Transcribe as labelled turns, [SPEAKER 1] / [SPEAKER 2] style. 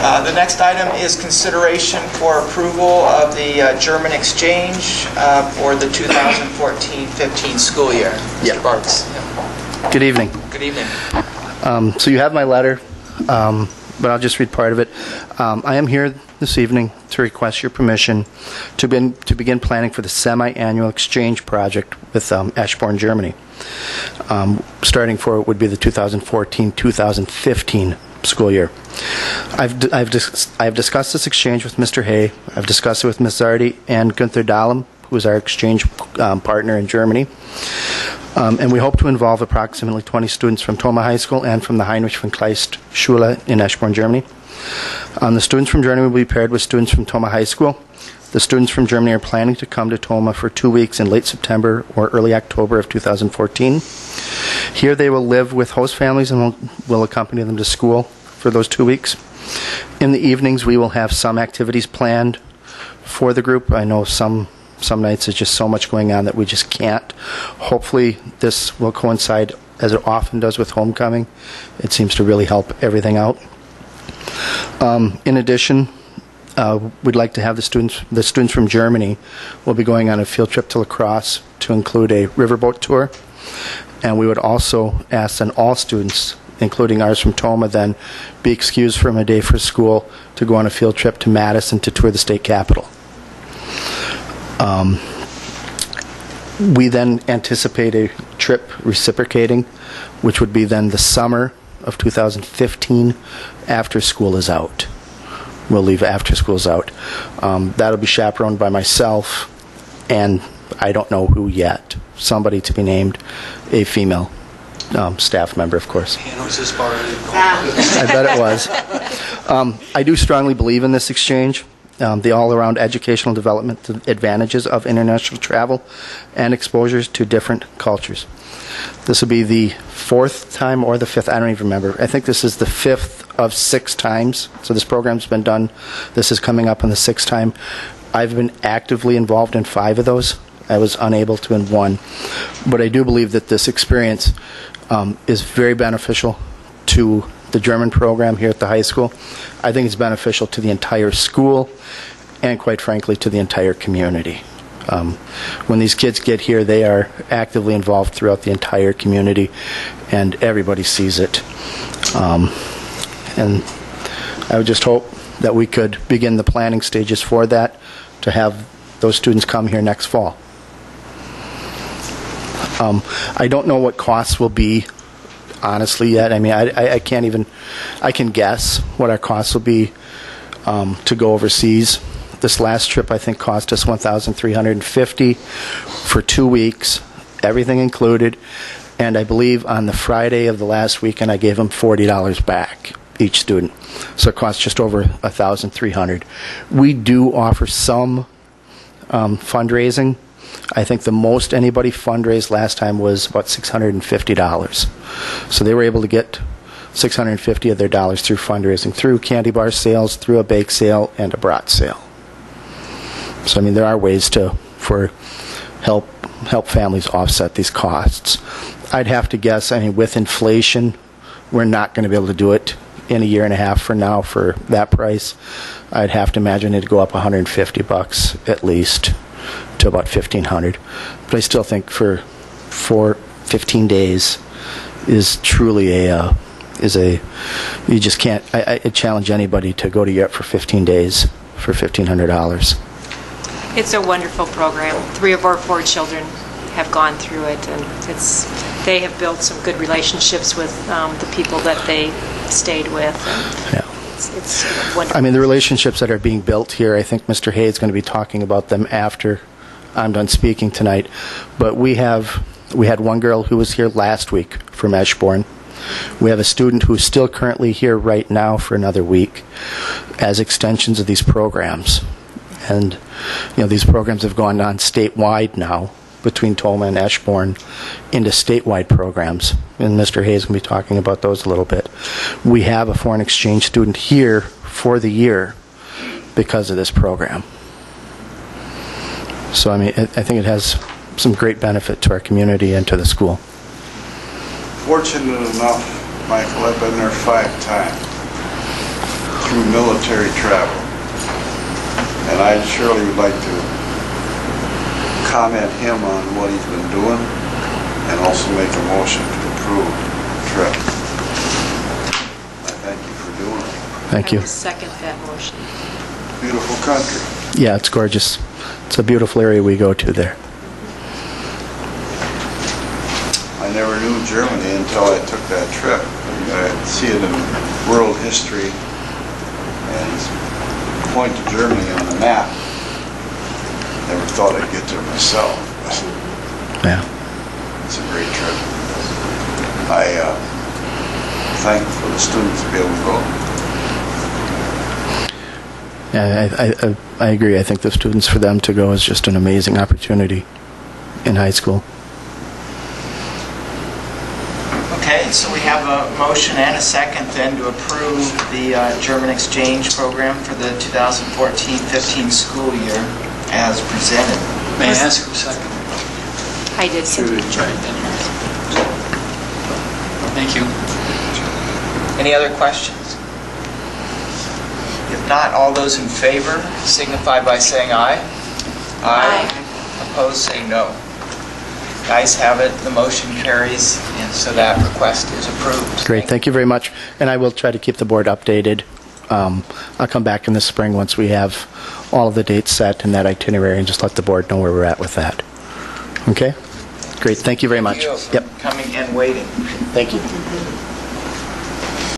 [SPEAKER 1] The next item is consideration for approval of the German exchange for the 2014-15 school year. Mr. Bartz.
[SPEAKER 2] Good evening.
[SPEAKER 1] Good evening.
[SPEAKER 2] So you have my letter, but I'll just read part of it. I am here this evening to request your permission to begin planning for the semi-annual exchange project with Ashbourne, Germany. Starting for it would be the 2014-2015 school year. I've discussed this exchange with Mr. Hay. I've discussed it with Ms. Zardy and Gunther Dahlem, who is our exchange partner in Germany. And we hope to involve approximately 20 students from Thoma High School and from the Heinrich von Kleist Schule in Ashbourne, Germany. The students from Germany will be paired with students from Thoma High School. The students from Germany are planning to come to Thoma for 2 weeks in late September or early October of 2014. Here they will live with host families and will accompany them to school for those 2 weeks. In the evenings, we will have some activities planned for the group. I know some nights there's just so much going on that we just can't. Hopefully this will coincide, as it often does, with homecoming. It seems to really help everything out. In addition, we'd like to have the students from Germany will be going on a field trip to La Crosse to include a riverboat tour. And we would also ask that all students, including ours from Thoma, then be excused from a day for school to go on a field trip to Madison to tour the state capitol. We then anticipate a trip reciprocating, which would be then the summer of 2015 after school is out. We'll leave after school is out. That'll be chaperoned by myself and I don't know who yet. Somebody to be named, a female staff member, of course. I bet it was. I do strongly believe in this exchange. The all-around educational development advantages of international travel and exposures to different cultures. This will be the 4th time or the 5th, I don't even remember. I think this is the 5th of 6 times. So this program's been done. This is coming up on the 6th time. I've been actively involved in 5 of those. I was unable to in 1. But I do believe that this experience is very beneficial to the German program here at the high school. I think it's beneficial to the entire school and, quite frankly, to the entire community. When these kids get here, they are actively involved throughout the entire community, and everybody sees it. And I would just hope that we could begin the planning stages for that to have those students come here next fall. I don't know what costs will be, honestly, yet. I mean, I can't even, I can guess what our costs will be to go overseas. This last trip, I think, cost us $1,350 for 2 weeks, everything included. And I believe on the Friday of the last weekend, I gave them $40 back, each student. So it cost just over $1,300. We do offer some fundraising. I think the most anybody fundraised last time was about $650. So they were able to get $650 of their dollars through fundraising, through candy bar sales, through a bake sale, and a brat sale. So I mean, there are ways to help families offset these costs. I'd have to guess, I mean, with inflation, we're not going to be able to do it in a year and a half from now for that price. I'd have to imagine it'd go up $150 at least to about $1,500. But I still think for 15 days is truly you just can't, I challenge anybody to go to Europe for 15 days for $1,500.
[SPEAKER 3] It's a wonderful program. 3 of our 4 children have gone through it, and they have built some good relationships with the people that they stayed with.
[SPEAKER 2] Yeah.
[SPEAKER 3] It's wonderful.
[SPEAKER 2] I mean, the relationships that are being built here, I think Mr. Hay is going to be talking about them after I'm done speaking tonight. But we had one girl who was here last week from Ashbourne. We have a student who's still currently here right now for another week as extensions of these programs. And, you know, these programs have gone on statewide now between Thoma and Ashbourne into statewide programs. And Mr. Hay is going to be talking about those a little bit. We have a foreign exchange student here for the year because of this program. So, I mean, I think it has some great benefit to our community and to the school.
[SPEAKER 4] Fortunate enough, Michael, I've been there 5 times. through military travel. And I surely would like to comment him on what he's been doing and also make a motion to approve the trip. I thank you for doing it.
[SPEAKER 2] Thank you.
[SPEAKER 3] I will second that motion.
[SPEAKER 4] Beautiful country.
[SPEAKER 2] Yeah, it's gorgeous. It's a beautiful area we go to there.
[SPEAKER 4] I never knew Germany until I took that trip. I see it in world history and point to Germany on the map. Never thought I'd get there myself.
[SPEAKER 2] Yeah.
[SPEAKER 4] It's a great trip. I thankful for the students to be able to go.
[SPEAKER 2] Yeah, I agree. I think the students, for them to go is just an amazing opportunity in high school.
[SPEAKER 1] Okay, so we have a motion and a second then to approve the German exchange program for the 2014-15 school year as presented.
[SPEAKER 5] May I ask for a second?
[SPEAKER 3] I did.
[SPEAKER 5] Thank you.
[SPEAKER 1] Any other questions? If not, all those in favor signify by saying aye.
[SPEAKER 3] Aye.
[SPEAKER 1] Opposed, say no. Guys have it, the motion carries, and so that request is approved.
[SPEAKER 2] Great, thank you very much. And I will try to keep the board updated. I'll come back in the spring once we have all of the dates set and that itinerary and just let the board know where we're at with that. Okay? Great, thank you very much.
[SPEAKER 1] Thank you for
[SPEAKER 2] Yep.
[SPEAKER 1] coming and waiting.
[SPEAKER 2] Thank you.